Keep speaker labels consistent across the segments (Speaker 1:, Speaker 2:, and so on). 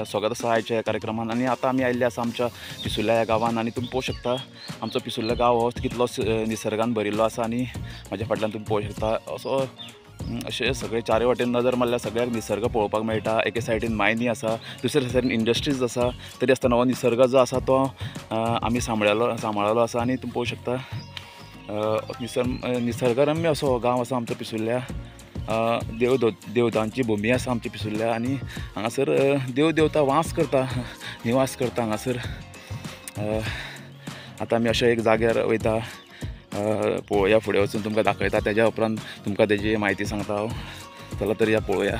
Speaker 1: स्वागत आसा आयच्या ह्या कार्यक्रमान। आणि आता आमी आयिल्ले आसा आमच्या पिसुल्ल्या ह्या गांवान आणि तुम्ही पळोवंक शकता आमचो पिसुल्लो गांव हो कितलो निसर्गान भरिल्लो आसा। आणि म्हाज्या फाटल्यान तुम्ही पळोवंक शकता असो अशें सगळे चारय वाटेन नजर मारल्यार सगळ्याक निसर्ग पळोवपाक मेळटा। एके सायडीन मायनी आसा, दुसऱ्या सायडीन इंडस्ट्रीज आसा, तरी आसतना हो निसर्ग जो आसा तो आमी सांबाळलो आसा। आणि तुम्ही पळोवंक शकता निसर्गरम्य असो हो गांव आसा आमचो पिसुल्ल्या। देवदांची भुमी आसा आमच्या पिसुल्ल्या आणि हांगासर देवता वास करता, निवास करता हांगासर। आतां आमी अशा एक जाग्यार वयता, पळोवया फुडें वचून तुमकां दाखयता, तेज्या उपरांत तुमकां तेजी म्हायती सांगता हांव। चला तर या पळोवया।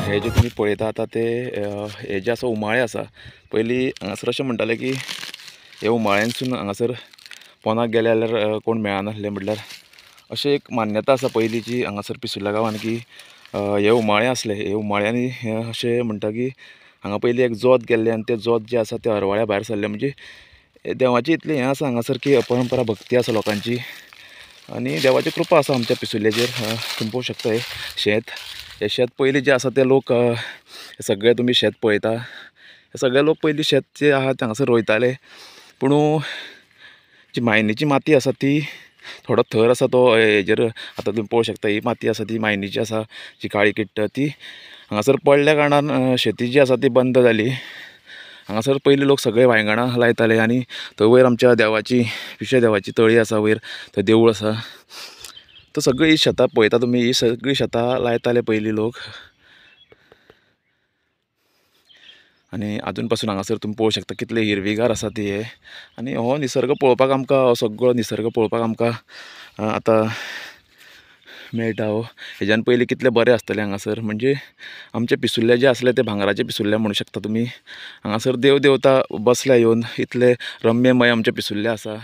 Speaker 1: हे जे तुम्ही पळयता आता ते हे जे आसा उमाळे आसा। पयलीं हांगासर अशें म्हणटाले की हे उमाळ्यांसून हांगासर पोंदाक गेले जाल्यार कोण मेळनासले, म्हटल्यार अशें एक मान्यता आसा पयलींची हांगासर पिसुल्ल्या गांवान की हे उमाळे आसले। हे उमाळ्यांनी अशें म्हणटा की हांगा पयलीं एक जोत गेल्लें आणि तें जोत जें आसा तें हरवळ्या भायर सरलें। म्हणजे देवाची इतली हें आसा हांगासर की परंपरा भक्ती आसा लोकांची आणि देवाची कृपा आसा आमच्या पिसुल्ल्याचेर। तुम्ही पळोवंक शकता हे शेत पयलीं जे आसा ते लोक सगळे तुम्ही शेत पळयता, हे सगळे लोक पयलीं शेत जे आहा ते हांगासर रोयताले। पूण जी मायनीची माती आसा ती थोडो थर आसा तो हेजेर आतां तुम्ही पळोवंक शकता ही माती आसा ती मायनीची आसा, जी काळी किट्ट ती हांगासर पडल्या कारणान शेती जी आसा ती बंद जाली। हांगासर पयलीं लोक सगळे वांयगणां लायताले आणि थंय वयर आमच्या देवाची विशे देवाची तळी आसा, वयर थंय देवूळ आसा। तर सगळीं शेतां पळयता तुमी, ही सगळीं शेतां लायताले पयलीं लोक। आणि अजून पासून हांगासर तुम्ही पळोवंक शकता कितले हिरवीगार आसा ती हे। आणि हो निसर्ग पळोवपाक आमकां सगळो निसर्ग पळोवपाक आमकां आतां मेळटा। हेज्यान पयलीं कितले बरें आसतलें हांगासर, म्हणजे आमचे पिसुल्ले जे आसले ते भांगराचे पिसुल्ले म्हणूं शकता तुमी। हांगासर देवता बसल्या येवन, इतले रम्यमय आमचे पिसुल्ले आसा।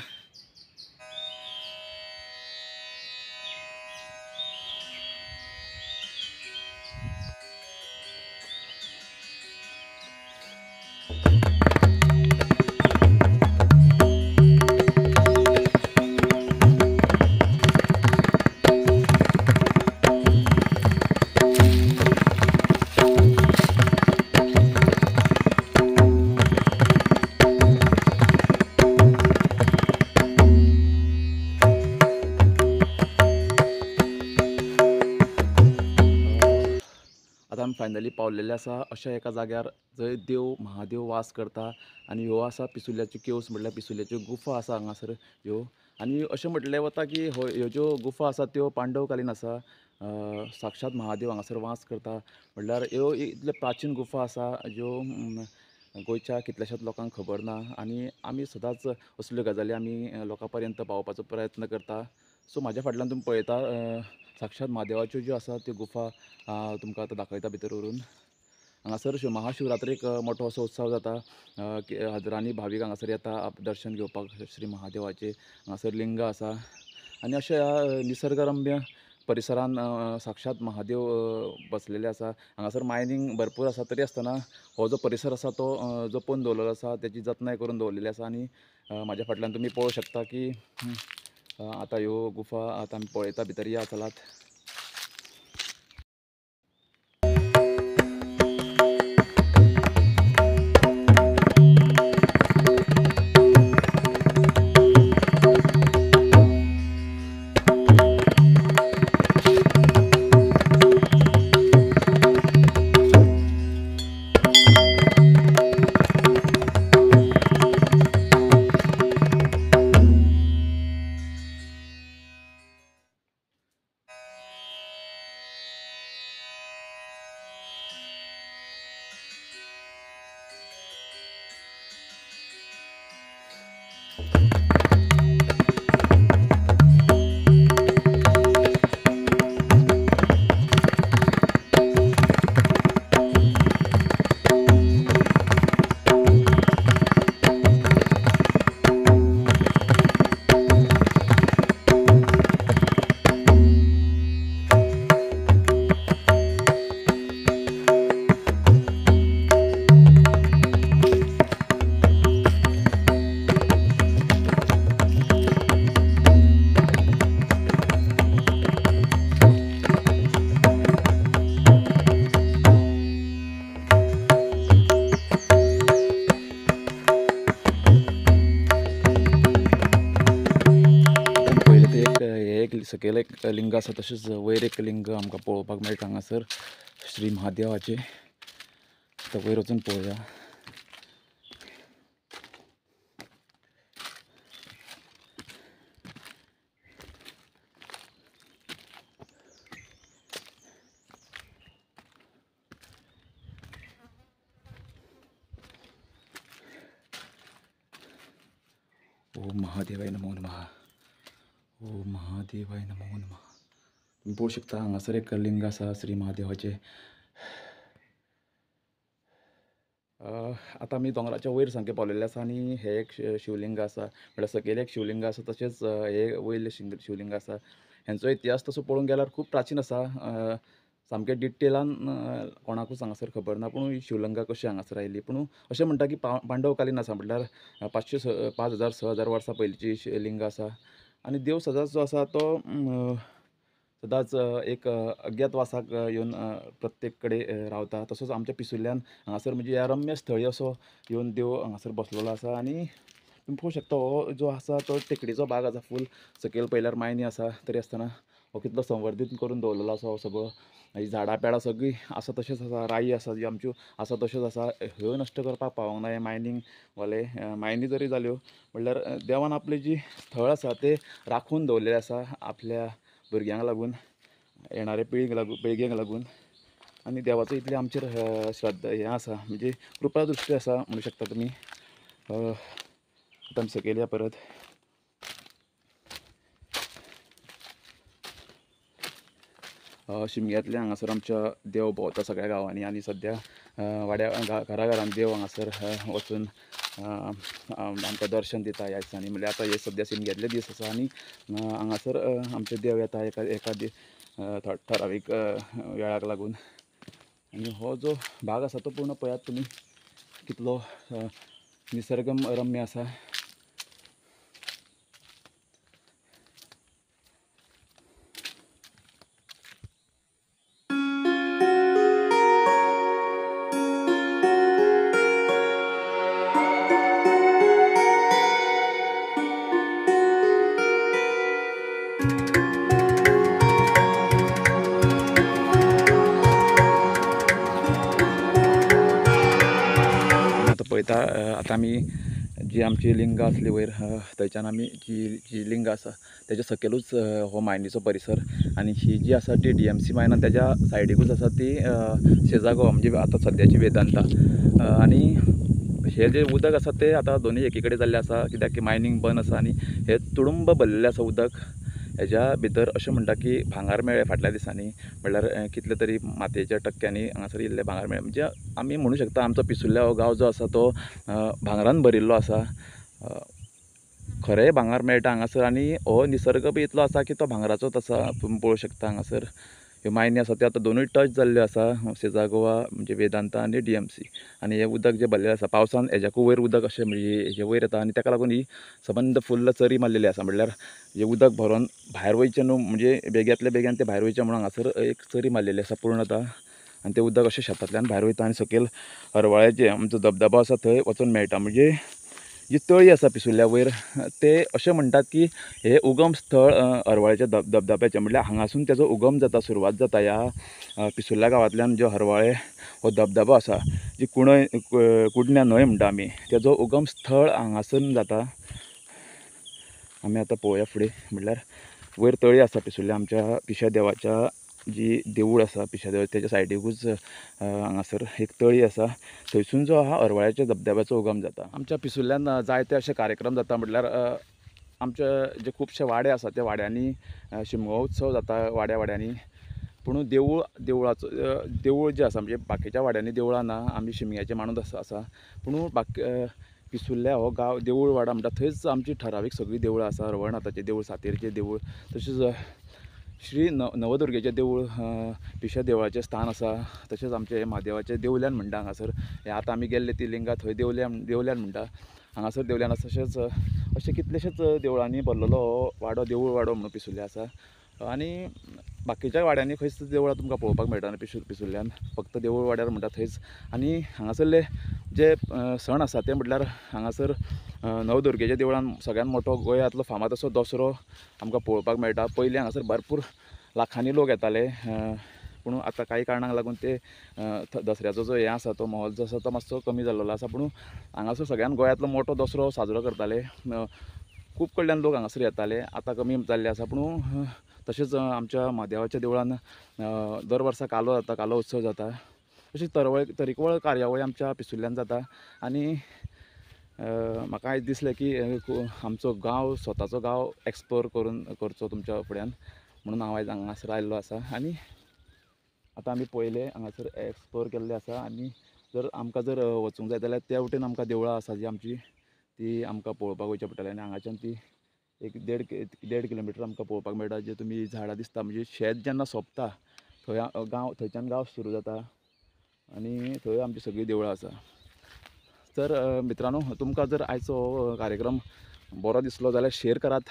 Speaker 1: आता आमी फायनली पावलेले आसा अशा एका जाग्यार जंय महादेव वास करता। आणि ह्यो आसा पिसुल्ल्याच्यो केव्स, म्हटल्यार पिसुल्ल्याच्यो गुफा आसा हांगासर ह्यो। आणि अशें म्हटलें वता की ह्यो ज्यो गुफा आसा त्यो पांडवकालीन आसा, साक्षात महादेव हांगासर वास करता। म्हटल्यार ह्यो इतल्यो प्राचीन गुफा आसा ज्यो गोंयच्या कितल्याशाच लोकांक खबर ना। आणि आमी सदांच असल्यो गजाली आमी लोकां पर्यंत पावोवपाचो प्रयत्न करता। सो म्हाज्या फाटल्यान तुमी पळयता साक्षात महादेवाच्यो ज्यो आसा त्यो गुफा तुमकां आतां दाखयता भितर व्हरून। हांगासर महाशिवरात्रेक मोठो असो उत्सव जाता, हजारांनी भावीक हांगासर येता दर्शन घेवपाक श्री महादेवाचे। हांगासर लिंग आसा आणि अशा निसर्गरम्य परिसरान साक्षात महादेव बसलेले आसा। हांगासर मायनींग भरपूर आसा, तरी आसतना हो जो परिसर आसा तो जपून दवरलेलो आसा, तेजी जतनाय करून दवरलेली आसा। आणि म्हाज्या फाटल्यान तुमी पळोवंक शकता की आतां ह्यो गुफा आतां आमी पळयता भितर, या चलात। सकयल एक लिंग आसा तशेंच वयर एक लिंग आमकां पळोवपाक मेळटा हांगासर श्री महादेवाचे. तर वयर वचून पळोवया. ओम महादेवाय नमो नमः. ओम महादेवाय नमो नमः. तुम्ही पळोवंक शकता हांगासर एक लिंग आसा श्री महादेवाचे. आता आमी दोंगराच्या वयर सामके पावलेले आसा आनी हे एक शिवलिंग आसा, म्हळ्यार सकयल एक शिवलिंग आसा तशेंच हे वयले शिवलिंग आसा. हेंचो इतिहास तसो पळोवंक गेल्यार खूब प्राचीन आसा. सामके डिटेलान कोणाकूच हांगासर खबर ना, पूण शिवलिंगा कशी हांगासर आयली. पूण अशें म्हणटा की पांडवकालीन आसा, म्हटल्यार 5,000-6,000 वर्सां पयलींची लिंग आसा. आनी देव सदांच जो आसा तो सदांच एक अज्ञातवासाक येवन प्रत्येक कडेन रावता. तसोच आमच्या पिसुल्ल्यान हांगासर म्हणजे ह्या रम्य स्थळी असो येवन देव हांगासर बसलेलो आसा. आनी तुम्ही पळोवंक शकता हो जो आसा तो टेकडीचो भाग आसा फूल. सकयल पळयल्यार मायनी आसा, तरी आसतना हो कितलो संवर्धीत करून दवरलेलो आसा हो सगळो. ही झाडां पेडां सगळीं आसा तशेंच आसा. राई आसा जी आमच्यो आसा तश्योच आसा. ह्यो नश्ट करपाक पावोंक ना हे मायनींग वाले. मायनी जरी जाल्यो म्हणल्यार देवान आपली जी थळ आसा ते राखून दवरलेले आसा आपल्या भुरग्यांक लागून, येणारे पिळगेक लागून. आनी देवाचो इतली आमचेर श्रद्धा हें आसा, म्हणजे कृपा दृश्टी आसा म्हणूं शकता तुमी. आतां आमी सकयल या परत. शिमग्यातल्या हांगासर आमच्या देव भोंवता सगळ्या गांवांनी. आनी सद्या वाड्या घराघरान देव हांगासर वचून आमकां दर्शन दिता ह्या दिसांनी. म्हणल्यार आतां हे सद्या शिमग्यातले दीस आसा आनी हांगासर आमचे देव येता एका ठरावीक वेळाक लागून. आनी हो जो भाग आसा तो पूर्ण पळयात तुमी कितलो निसर्गम रम्य आसा. पळयता आतां आमी जी आमची लिंगां आसली वयर थंयच्यान आमी जी लिंग आसा तेच्या सकयलूच हो मायनीचो परिसर. आनी ही जी आसा ती DMC मायन आनी तेच्या सायडीकूच आसा ती शेजागो म्हणजे आतां सद्याची वेदांता. आनी हे जे उदक आसा ते आतां दोनूय एकी कडेन जाल्लें आसा, कित्याक की मायनींग बंद आसा आनी हे तुडुंब भरलेलें आसा उदक. हेज्या भितर अशें म्हणटा की भांगार मेळ्ळें फाटल्या दिसांनी. म्हणल्यार कितले तरी मातयेच्या टक्क्यांनी हांगासर इल्ले भांगार मेळ्ळें. म्हणजे आमी म्हणूं शकता आमचो पिसुल्ल्या हो गांव जो आसा तो भांगरान भरिल्लो आसा. खरें भांगार मेळटा हांगासर आनी हो निसर्ग बी इतलो आसा की तो भांगराचोच आसा. तुमी पळोवंक शकता हांगासर ह्यो मायनी आसा त्यो आतां दोनूय टच जाल्ल्यो आसा, शेजागोवा म्हणजे वेदांता आनी DMC. आनी हे उदक जे भरलेलें आसा पावसान हेज्याकूय वयर उदक अशें म्हणजे हेजे वयर येता आनी ताका लागून ही सबंद फुल्ल चरी मारलेली आसा. म्हणल्यार हे उदक भरोन भायर वयचें न्हू, म्हणजे बेग्यांतल्या बेग्यान ते भायर वयचें म्हणून हांगासर एक चरी मारलेली आसा पूर्णता. आनी तें उदक अशें शेतांतल्यान भायर वयता आनी सकयल हरवळ्याचें आमचो धबधबो आसा थंय वचून मेळटा. म्हणजे जी तळी आसा पिसुल्ल्या वयर ते अशें म्हणटात की हे उगम स्थळ हरवळ्याच्या धबधब्याचें. म्हणल्यार हांगासून तेजो उगम जाता, सुरवात जाता. ह्या पिसुल्ल्या गांवांतल्यान जो हरवळे हो धबधबो आसा, जी कुडण्या न्हंय म्हणटा आमी, तेजो उगम स्थळ हांगासून जाता. आमी आतां पळोवया फुडें. म्हणल्यार वयर तळी आसा पिसुल्ल्या आमच्या पिश्या देवाच्या जी देवूळ आसा पिश्या देवूळ तेच्या सायडीकूच हांगासर एक तळी आसा. थंयसून जो आहा हरवळ्याच्या धबधब्याचो उगम जाता. आमच्या पिसुल्ल्यान जायते अशे कार्यक्रम जाता. म्हणल्यार आमचे जे खुबशे वाडे आसा त्या वाड्यांनी शिमगो उत्सव जाता वाड्यांनी. पूण देवूळ जें आसा म्हणजे बाकीच्या वाड्यांनी देवळां ना, आमी शिमग्याचे माणूस आसा. पूण पिसुल्ल्या हो गांव देवूळ वाडा म्हणटा थंयच आमची ठरावीक सगळीं देवळां आसा. रवळनाथाचें देवूळ, सातेरीचें देवूळ, तशेंच श्री नवदुर्गेचें देवूळ, पिश्या देवळाचें स्थान आसा. तशेंच आमचें म्हादेवाचें देवल्यान म्हणटा हांगासर. हे आतां आमी गेल्ले ती लिंगा थंय देवल्यान म्हणटा हांगासर देवल्यान आसा. तशेंच अशें कितलेशेच देवळांनी भरलेलो हो वाडो देवूळ वाडो म्हणून पिसुल्ल्या आसा. आनी बाकीच्या वाड्यांनी खंयच देवळां तुमकां पळोवपाक मेळटना पिशुल्ल्यान, फक्त देवूळ वाड्यार म्हणटा थंयच. आनी हांगासरले जे सण आसा ते म्हटल्यार हांगासर नवदुर्गेच्या देवळान सगळ्यात मोठो गोंयांतलो फामाद असो दसरो आमकां पळोवपाक मेळटा. पयलीं हांगासर भरपूर लाखांनी लोक येताले, पूण आतां कांय कारणांक लागून ते दसऱ्याचो जो हें आसा तो महोत्सव आसा तो मातसो कमी जाल्लो आसा. पूण हांगासर सगळ्यान गोंयांतलो मोठो दसरो साजरो करताले. खूब कडल्यान लोक हांगासर येताले, आतां कमी जाल्ले आसा. पूण तशेंच आमच्या म्हादेवाच्या देवळान दर वर्सा कालो जाता, कालो उत्सव जाता. अशी तरेकवार कार्यावळी आमच्या पिशुल्ल्यान जाता. आनी म्हाका आयज दिसलें की आमचो गांव, स्वताचो गांव एक्सप्लोर करचो तुमच्या फुड्यान, म्हणून हांव आयज हांगासर आयिल्लो आसा. आनी आतां आमी पयलें हांगासर एक्सप्लोर केल्लें आसा. आनी जर आमकां जर वचूंक जाय जाल्यार त्या वटेन आमकां देवळां आसा जी आमची, ती आमकां पळोवपाक वयचें पडटलें. आनी हांगाच्यान ती एक 1.5 किलोमिटर आमकां पळोवपाक मेळटा. जे तुमी झाडां दिसता म्हणजे शेत जेन्ना सोंपता थंय थंयच्यान गांव सुरू जाता. आनी थंय आमची सगळीं देवळां आसा. तर मित्रांनो, तुमकां जर आयचो कार्यक्रम बरो दिसलो जाल्यार शेअर करात.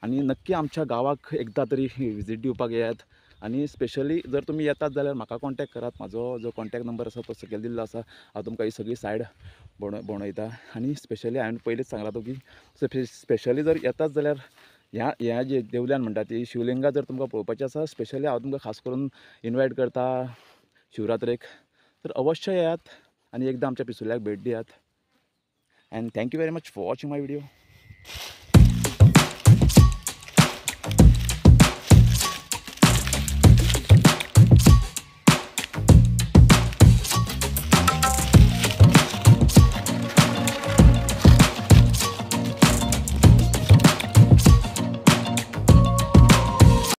Speaker 1: आनी नक्की आमच्या गांवाक एकदां तरी विजीट दिवपाक येयात. आनी स्पेशली जर तुमी येतात जाल्यार म्हाका कॉन्टॅक्ट करात. म्हाजो जो कॉन्टॅक्ट नंबर आसा तो सकयल दिल्लो आसा. हांव तुमकां ही सगळी सायड भोंवडयता. आनी स्पेशली हांवें पयलींच सांगलां की स्पेशली जर येतात जाल्यार ह्या जे देवल्यान म्हणटा ती शिवलिंगां जर तुमकां पळोवपाची आसा, स्पेशली हांव तुमकां खास करून इनवायट करता शिवरात्रेक. तर अवश्य येयात आनी एकदां आमच्या पिशुल्याक भेट दियात. End thank you very much for watching my video.